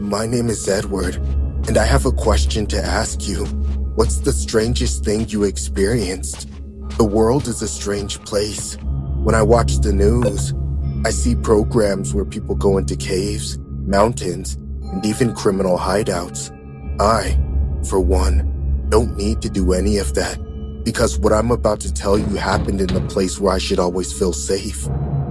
My name is Edward, and I have a question to ask you. What's the strangest thing you experienced? The world is a strange place. When I watch the news, I see programs where people go into caves, mountains, and even criminal hideouts. I, for one, don't need to do any of that, because what I'm about to tell you happened in the place where I should always feel safe,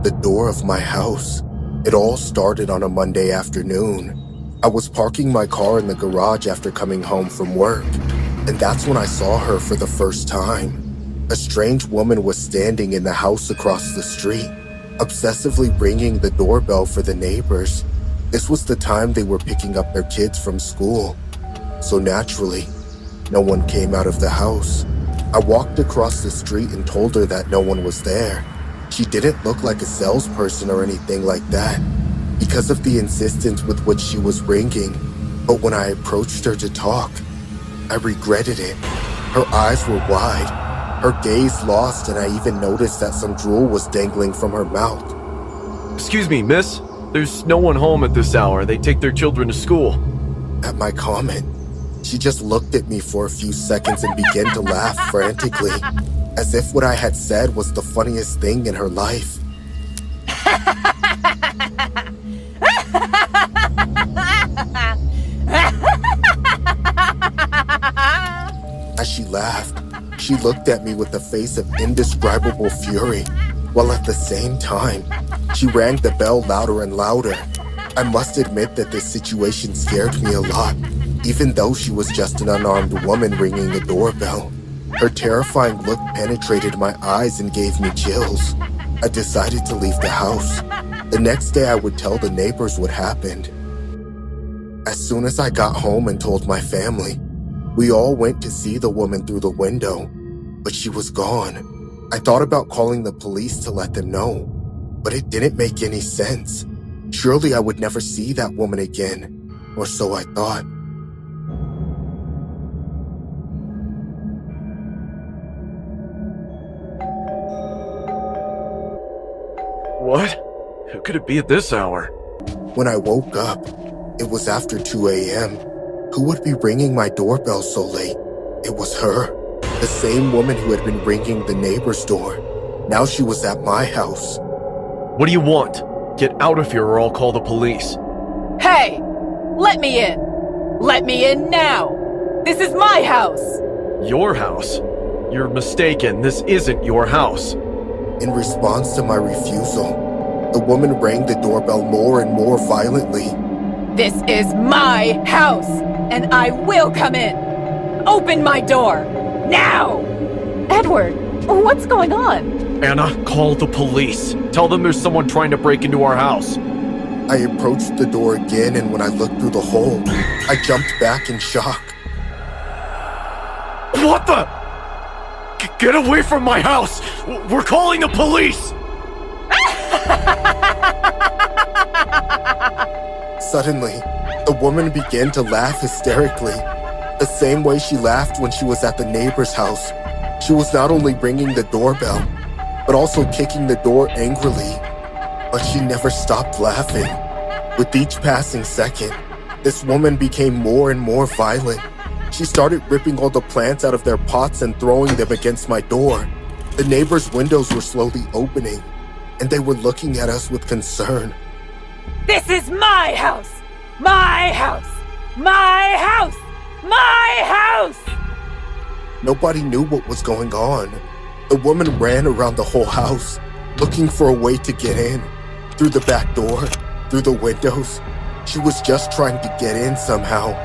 the door of my house. It all started on a Monday afternoon. I was parking my car in the garage after coming home from work, and that's when I saw her for the first time. A strange woman was standing in the house across the street, obsessively ringing the doorbell for the neighbors. This was the time they were picking up their kids from school, so naturally, no one came out of the house. I walked across the street and told her that no one was there. She didn't look like a salesperson or anything like that, because of the insistence with which she was ringing, but when I approached her to talk, I regretted it. Her eyes were wide, her gaze lost, and I even noticed that some drool was dangling from her mouth. Excuse me, miss? There's no one home at this hour. They take their children to school. At my comment, she just looked at me for a few seconds and began to laugh frantically, as if what I had said was the funniest thing in her life. As she laughed, she looked at me with a face of indescribable fury, while at the same time, she rang the bell louder and louder. I must admit that this situation scared me a lot, even though she was just an unarmed woman ringing the doorbell. Her terrifying look penetrated my eyes and gave me chills. I decided to leave the house. The next day I would tell the neighbors what happened. As soon as I got home and told my family, we all went to see the woman through the window, but she was gone. I thought about calling the police to let them know, but it didn't make any sense. Surely I would never see that woman again, or so I thought. What? Who could it be at this hour? When I woke up, it was after 2 a.m. Who would be ringing my doorbell so late? It was her, the same woman who had been ringing the neighbor's door. Now she was at my house. What do you want? Get out of here or I'll call the police. Hey! Let me in! Let me in now! This is my house! Your house? You're mistaken. This isn't your house. In response to my refusal, the woman rang the doorbell more and more violently. This is my house, and I will come in! Open my door! Now! Edward, what's going on? Anna, call the police. Tell them there's someone trying to break into our house. I approached the door again, and when I looked through the hole, I jumped back in shock. What the? Get away from my house! We're calling the police! Suddenly, the woman began to laugh hysterically, the same way she laughed when she was at the neighbor's house. She was not only ringing the doorbell, but also kicking the door angrily. But she never stopped laughing. With each passing second, this woman became more and more violent. She started ripping all the plants out of their pots and throwing them against my door. The neighbors' windows were slowly opening, and they were looking at us with concern. This is my house! My house! My house! My house! Nobody knew what was going on. The woman ran around the whole house, looking for a way to get in. Through the back door, through the windows. She was just trying to get in somehow,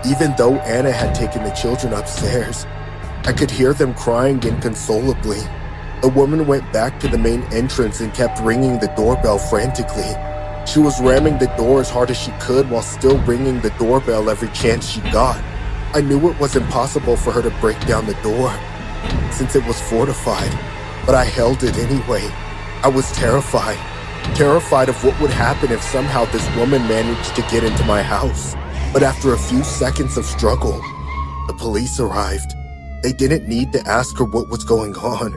even though Anna had taken the children upstairs. I could hear them crying inconsolably. The woman went back to the main entrance and kept ringing the doorbell frantically. She was ramming the door as hard as she could while still ringing the doorbell every chance she got. I knew it was impossible for her to break down the door, since it was fortified, but I held it anyway. I was terrified of what would happen if somehow this woman managed to get into my house. But after a few seconds of struggle, the police arrived. They didn't need to ask her what was going on,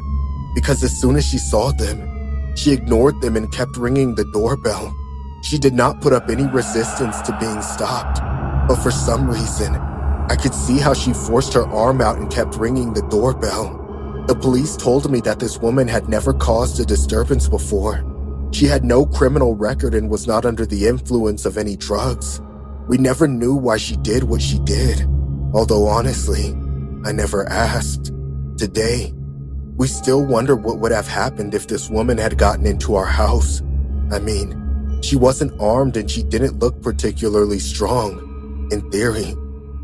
because as soon as she saw them, she ignored them and kept ringing the doorbell. She did not put up any resistance to being stopped, but for some reason, I could see how she forced her arm out and kept ringing the doorbell. The police told me that this woman had never caused a disturbance before. She had no criminal record and was not under the influence of any drugs. We never knew why she did what she did, although honestly, I never asked. Today, we still wonder what would have happened if this woman had gotten into our house. I mean, she wasn't armed and she didn't look particularly strong. In theory,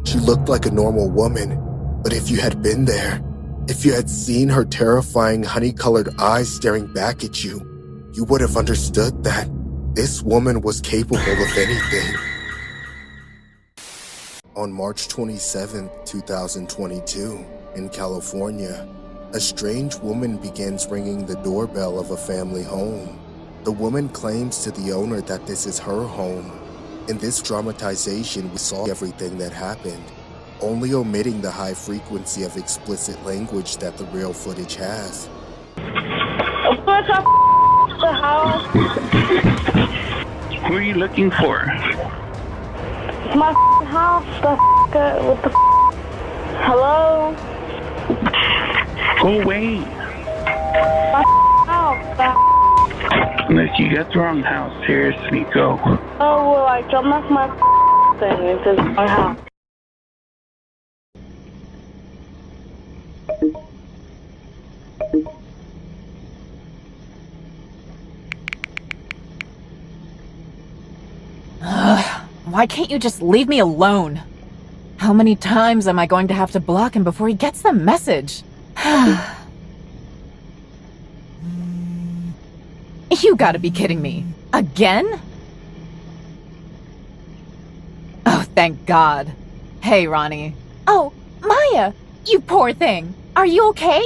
she looked like a normal woman, but if you had been there, if you had seen her terrifying honey-colored eyes staring back at you, you would have understood that this woman was capable of anything. On March 27, 2022, in California, a strange woman begins ringing the doorbell of a family home. The woman claims to the owner that this is her home. In this dramatization, we saw everything that happened, only omitting the high frequency of explicit language that the real footage has. What's up, the house? Who are you looking for? My house, what the hello? Go away. My house, Unless you got the wrong house, seriously, go. Oh, well, I jumped off my thing. It says my house. Why can't you just leave me alone? How many times am I going to have to block him before he gets the message? You gotta be kidding me. Again? Oh, thank God. Hey, Ronnie. Oh, Maya! You poor thing. Are you okay?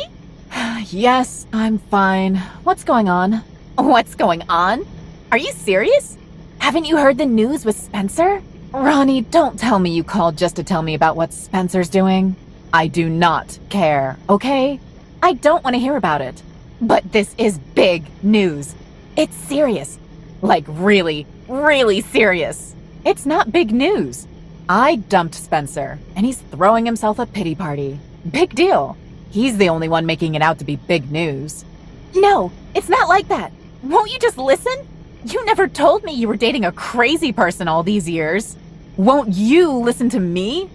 Yes, I'm fine. What's going on? What's going on? Are you serious? Haven't you heard the news with Spencer? Ronnie, don't tell me you called just to tell me about what Spencer's doing. I do not care, okay? I don't want to hear about it. But this is big news. It's serious. Like really, really serious. It's not big news. I dumped Spencer, and he's throwing himself a pity party. Big deal. He's the only one making it out to be big news. No, it's not like that. Won't you just listen? You never told me you were dating a crazy person all these years. Won't you listen to me?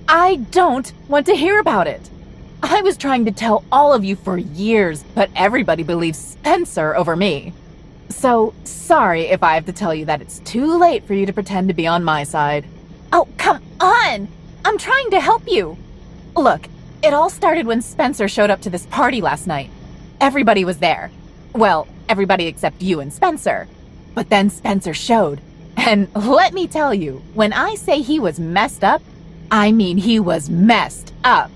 I don't want to hear about it. I was trying to tell all of you for years, but everybody believes Spencer over me. So, sorry if I have to tell you that it's too late for you to pretend to be on my side. Oh, come on! I'm trying to help you. Look, it all started when Spencer showed up to this party last night. Everybody was there. Well, everybody except you and Spencer. But then Spencer showed. And let me tell you, when I say he was messed up, I mean he was messed up.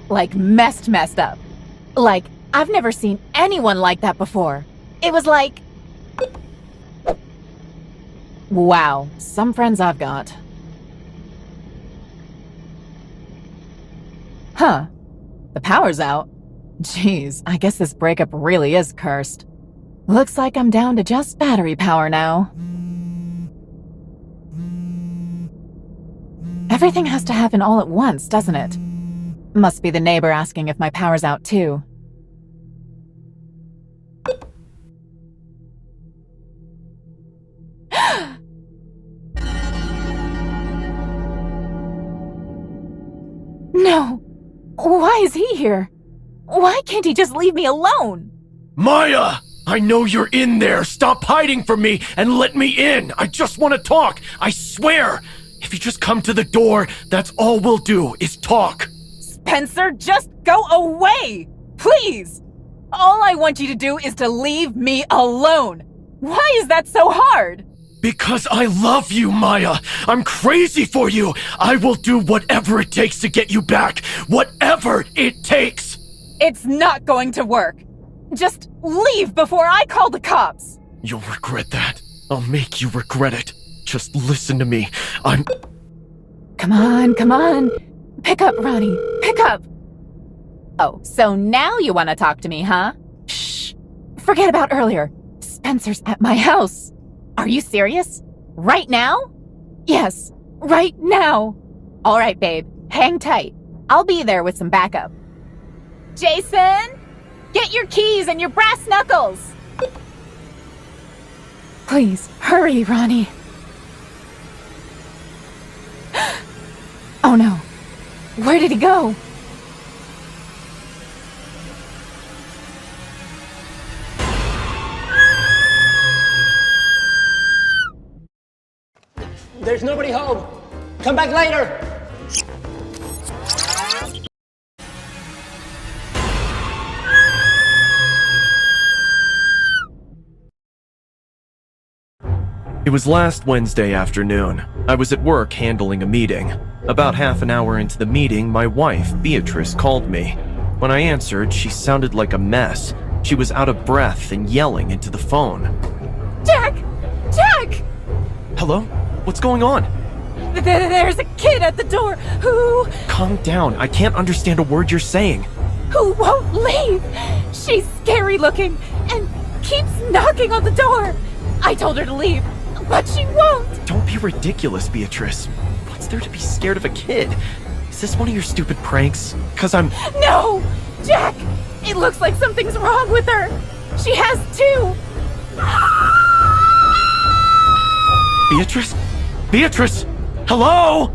Like messed up. Like, I've never seen anyone like that before. It was like... Wow, some friends I've got. Huh. The power's out. Jeez, I guess this breakup really is cursed. Looks like I'm down to just battery power now. Everything has to happen all at once, doesn't it? Must be the neighbor asking if my power's out too. No! Why is he here? Why can't he just leave me alone? Maya! I know you're in there. Stop hiding from me and let me in. I just want to talk. I swear. If you just come to the door, that's all we'll do is talk. Spencer, just go away! Please! All I want you to do is to leave me alone. Why is that so hard? Because I love you, Maya. I'm crazy for you. I will do whatever it takes to get you back. Whatever it takes. It's not going to work. Just leave before I call the cops. You'll regret that. I'll make you regret it. Just listen to me. Come on. Pick up, Ronnie. Pick up. Oh, so now you want to talk to me, huh? Shh. Forget about earlier. Spencer's at my house. Are you serious? Right now? Yes, right now. All right, babe, hang tight. I'll be there with some backup. Jason, get your keys and your brass knuckles. Please, hurry, Ronnie. Oh no. Where did he go? There's nobody home. Come back later. It was last Wednesday afternoon. I was at work handling a meeting. About half an hour into the meeting, my wife, Beatrice, called me. When I answered, she sounded like a mess. She was out of breath and yelling into the phone. Jack! Jack! Hello? What's going on? There's a kid at the door who Calm down. I can't understand a word you're saying. won't leave. She's scary looking and keeps knocking on the door. I told her to leave, but she won't. Don't be ridiculous, Beatrice. What's there to be scared of a kid? Is this one of your stupid pranks? Because I'm... No! Jack! It looks like something's wrong with her. She has two. Beatrice? Beatrice! Hello?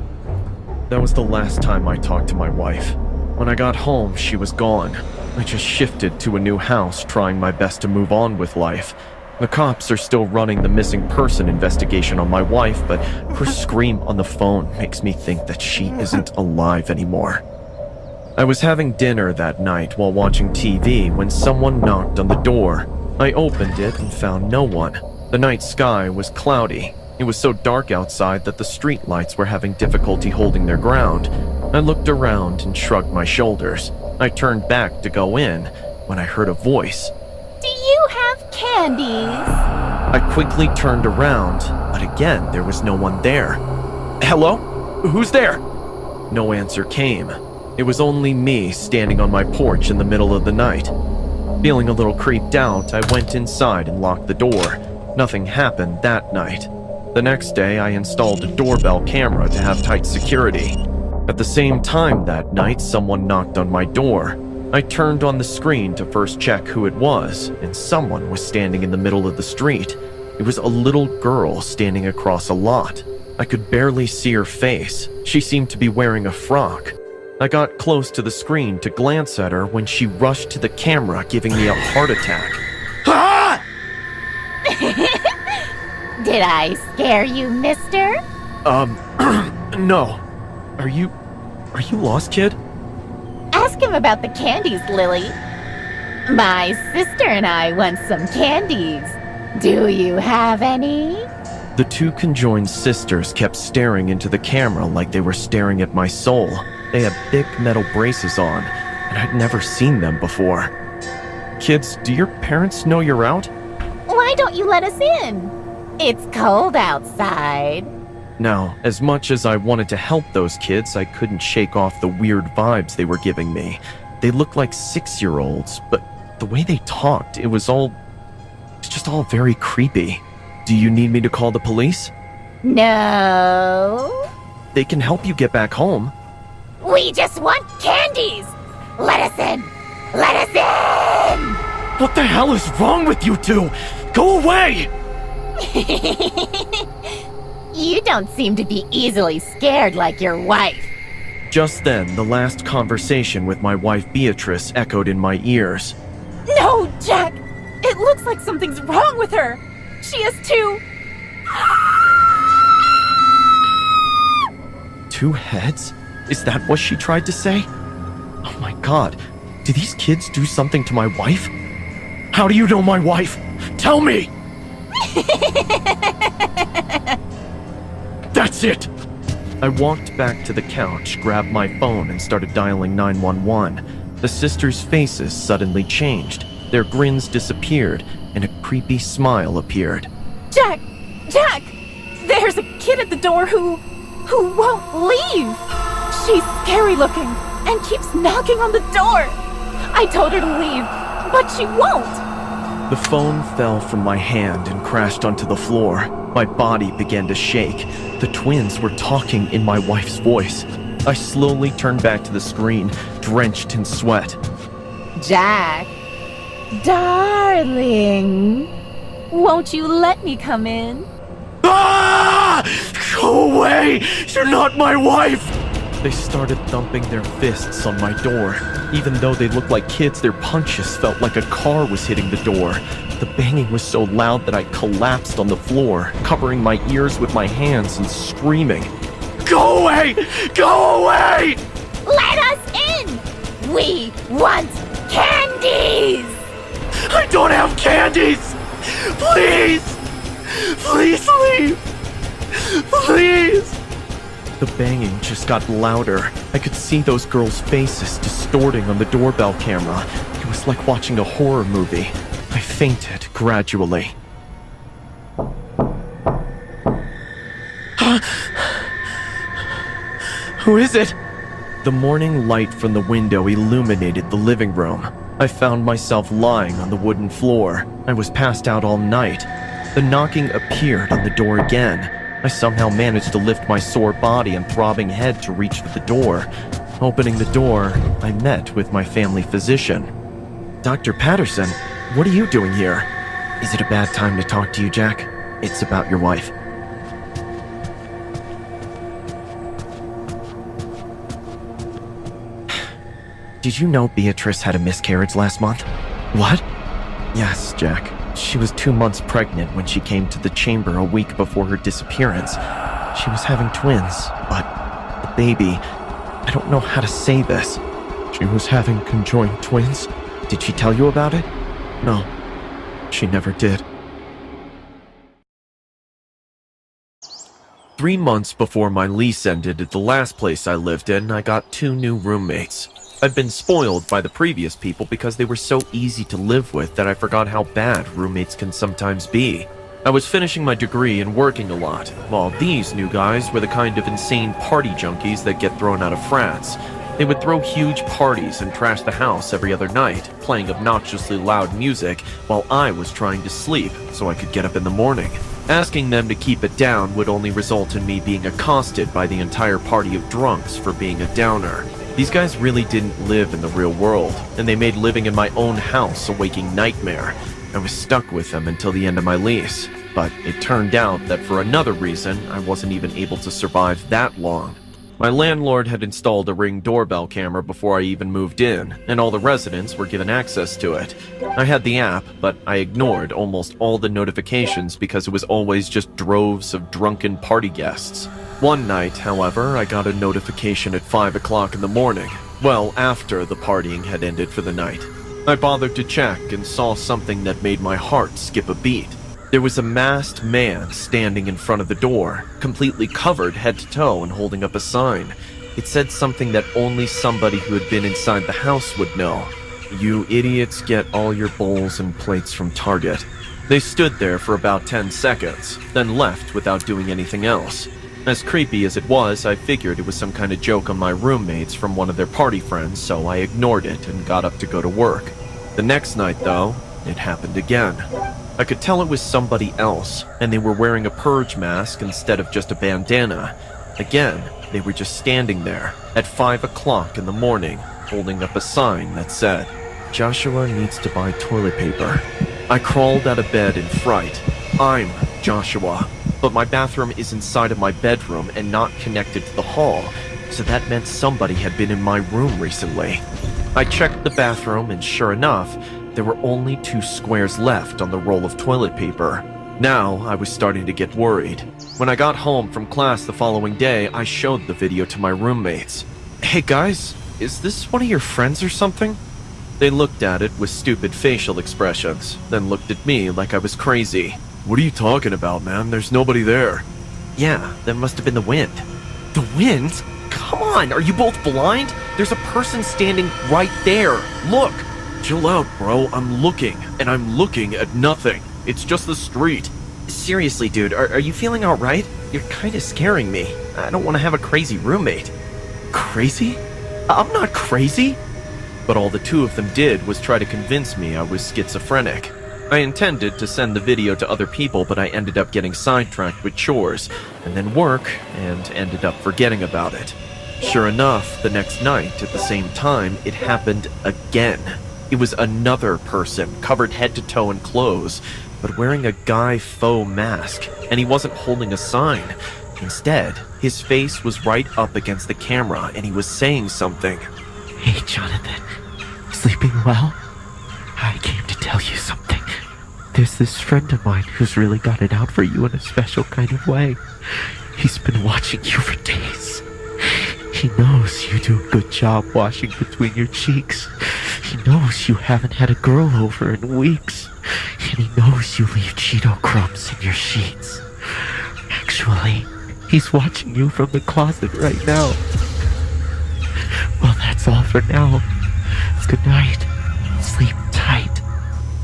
That was the last time I talked to my wife. When I got home, she was gone. I just shifted to a new house, trying my best to move on with life. The cops are still running the missing person investigation on my wife, but her scream on the phone makes me think that she isn't alive anymore. I was having dinner that night while watching TV when someone knocked on the door. I opened it and found no one. The night sky was cloudy. It was so dark outside that the street lights were having difficulty holding their ground. I looked around and shrugged my shoulders. I turned back to go in when I heard a voice. Do you have candies? I quickly turned around, but again, there was no one there. Hello? Who's there? No answer came. It was only me standing on my porch in the middle of the night. Feeling a little creeped out, I went inside and locked the door. Nothing happened that night. The next day, I installed a doorbell camera to have tight security. At the same time that night, someone knocked on my door. I turned on the screen to first check who it was, and someone was standing in the middle of the street. It was a little girl standing across a lot. I could barely see her face. She seemed to be wearing a frock. I got close to the screen to glance at her when she rushed to the camera, giving me a heart attack. Ah! Did I scare you, mister? No. Are you lost, kid? Ask him about the candies, Lily. My sister and I want some candies. Do you have any? The two conjoined sisters kept staring into the camera like they were staring at my soul. They had thick metal braces on, and I'd never seen them before. Kids, do your parents know you're out? Why don't you let us in? It's cold outside. Now, as much as I wanted to help those kids, I couldn't shake off the weird vibes they were giving me. They looked like 6-year-olds, but the way they talked, it's just all very creepy. Do you need me to call the police? No. They can help you get back home. We just want candies. Let us in. Let us in. What the hell is wrong with you two? Go away! You don't seem to be easily scared like your wife. Just then, the last conversation with my wife Beatrice echoed in my ears. No, Jack! It looks like something's wrong with her! She has two... Two heads? Is that what she tried to say? Oh my god, do these kids do something to my wife? How do you know my wife? Tell me! That's it! I walked back to the couch, grabbed my phone, and started dialing 911. The sisters' faces suddenly changed. Their grins disappeared, and a creepy smile appeared. Jack! Jack! There's a kid at the door who won't leave! She's scary looking and keeps knocking on the door! I told her to leave, but she won't! The phone fell from my hand and crashed onto the floor. My body began to shake. The twins were talking in my wife's voice. I slowly turned back to the screen, drenched in sweat. Jack, darling, won't you let me come in? Ah! Go away! You're not my wife! They started thumping their fists on my door. Even though they looked like kids, their punches felt like a car was hitting the door. The banging was so loud that I collapsed on the floor, covering my ears with my hands and screaming. Go away! Go away! Let us in! We want candies! I don't have candies! Please! Please leave! Please! The banging just got louder. I could see those girls' faces distorting on the doorbell camera. It was like watching a horror movie. I fainted gradually. Who is it? The morning light from the window illuminated the living room. I found myself lying on the wooden floor. I was passed out all night. The knocking appeared on the door again. I somehow managed to lift my sore body and throbbing head to reach for the door. Opening the door, I met with my family physician. Dr. Patterson, what are you doing here? Is it a bad time to talk to you, Jack? It's about your wife. Did you know Beatrice had a miscarriage last month? What? Yes, Jack. She was 2 months pregnant when she came to the chamber a week before her disappearance. She was having twins, but the baby... I don't know how to say this. She was having conjoined twins? Did she tell you about it? No, she never did. 3 months before my lease ended at the last place I lived in, I got 2 new roommates. I'd been spoiled by the previous people because they were so easy to live with that I forgot how bad roommates can sometimes be. I was finishing my degree and working a lot, while these new guys were the kind of insane party junkies that get thrown out of frats. They would throw huge parties and trash the house every other night, playing obnoxiously loud music while I was trying to sleep so I could get up in the morning. Asking them to keep it down would only result in me being accosted by the entire party of drunks for being a downer. These guys really didn't live in the real world, and they made living in my own house a waking nightmare. I was stuck with them until the end of my lease, but it turned out that for another reason, I wasn't even able to survive that long. My landlord had installed a Ring doorbell camera before I even moved in, and all the residents were given access to it. I had the app, but I ignored almost all the notifications because it was always just droves of drunken party guests. One night, however, I got a notification at 5 o'clock in the morning, well after the partying had ended for the night. I bothered to check and saw something that made my heart skip a beat. There was a masked man standing in front of the door, completely covered head to toe and holding up a sign. It said something that only somebody who had been inside the house would know. You idiots get all your bowls and plates from Target. They stood there for about 10 seconds, then left without doing anything else. As creepy as it was, I figured it was some kind of joke on my roommates from one of their party friends, so I ignored it and got up to go to work. The next night, though, it happened again. I could tell it was somebody else, and they were wearing a purge mask instead of just a bandana. Again, they were just standing there, at 5 o'clock in the morning, holding up a sign that said, "Joshua needs to buy toilet paper." I crawled out of bed in fright. I'm Joshua, but my bathroom is inside of my bedroom and not connected to the hall, so that meant somebody had been in my room recently. I checked the bathroom, and sure enough, there were only 2 squares left on the roll of toilet paper. Now, I was starting to get worried. When I got home from class the following day, I showed the video to my roommates. "Hey guys, is this one of your friends or something?" They looked at it with stupid facial expressions, then looked at me like I was crazy. "What are you talking about, man? There's nobody there." "Yeah, that must have been the wind." "The wind? Come on, are you both blind? There's a person standing right there. Look!" "Chill out, bro. I'm looking, and I'm looking at nothing. It's just the street." "Seriously, dude, are you feeling alright? You're kinda scaring me. I don't want to have a crazy roommate." "Crazy? I'm not crazy." But all the 2 of them did was try to convince me I was schizophrenic. I intended to send the video to other people, but I ended up getting sidetracked with chores, and then work, and ended up forgetting about it. Sure enough, the next night, at the same time, it happened again. It was another person, covered head to toe in clothes, but wearing a Guy Faux mask, and he wasn't holding a sign. Instead, his face was right up against the camera, and he was saying something. Hey, Jonathan. Sleeping well? I came to tell you something. There's this friend of mine who's really got it out for you in a special kind of way. He's been watching you for days. He knows you do a good job washing between your cheeks. He knows you haven't had a girl over in weeks. And he knows you leave Cheeto crumbs in your sheets. Actually, he's watching you from the closet right now. Well, that's all for now. Good night. Sleep tight.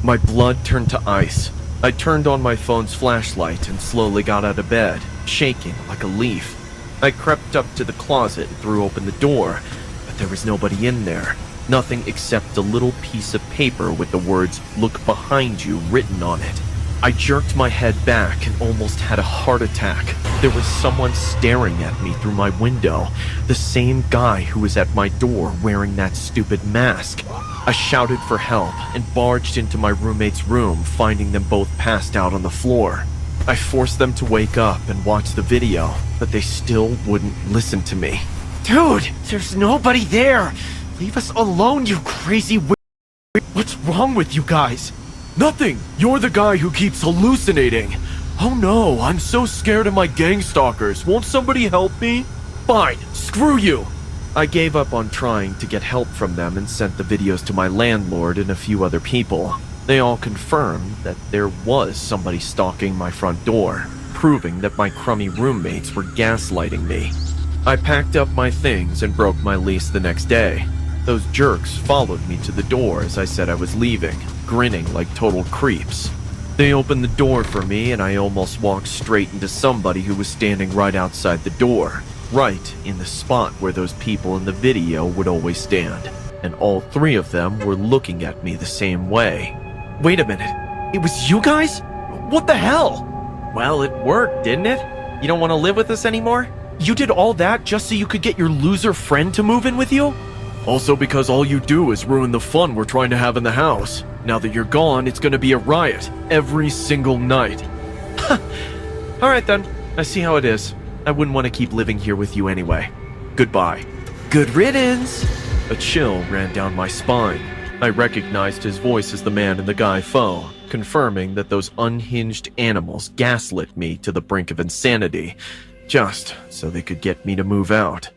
My blood turned to ice. I turned on my phone's flashlight and slowly got out of bed, shaking like a leaf. I crept up to the closet and threw open the door, but there was nobody in there. Nothing except a little piece of paper with the words, "Look behind you," written on it. I jerked my head back and almost had a heart attack. There was someone staring at me through my window, the same guy who was at my door wearing that stupid mask. I shouted for help and barged into my roommate's room, finding them both passed out on the floor. I forced them to wake up and watch the video, but they still wouldn't listen to me. Dude, there's nobody there! Leave us alone, you crazy What's wrong with you guys? Nothing! You're the guy who keeps hallucinating! Oh no, I'm so scared of my gang stalkers. Won't somebody help me? Fine, screw you! I gave up on trying to get help from them and sent the videos to my landlord and a few other people. They all confirmed that there was somebody stalking my front door, proving that my crummy roommates were gaslighting me. I packed up my things and broke my lease the next day. Those jerks followed me to the door as I said I was leaving, grinning like total creeps. They opened the door for me and I almost walked straight into somebody who was standing right outside the door, right in the spot where those people in the video would always stand. And all three of them were looking at me the same way. Wait a minute, it was you guys? What the hell? Well, it worked, didn't it? You don't want to live with us anymore? You did all that just so you could get your loser friend to move in with you? Also because all you do is ruin the fun we're trying to have in the house. Now that you're gone, it's gonna be a riot every single night. Alright then, I see how it is. I wouldn't want to keep living here with you anyway. Goodbye. Good riddance! A chill ran down my spine. I recognized his voice as the man in the Guy Faux, confirming that those unhinged animals gaslit me to the brink of insanity, just so they could get me to move out.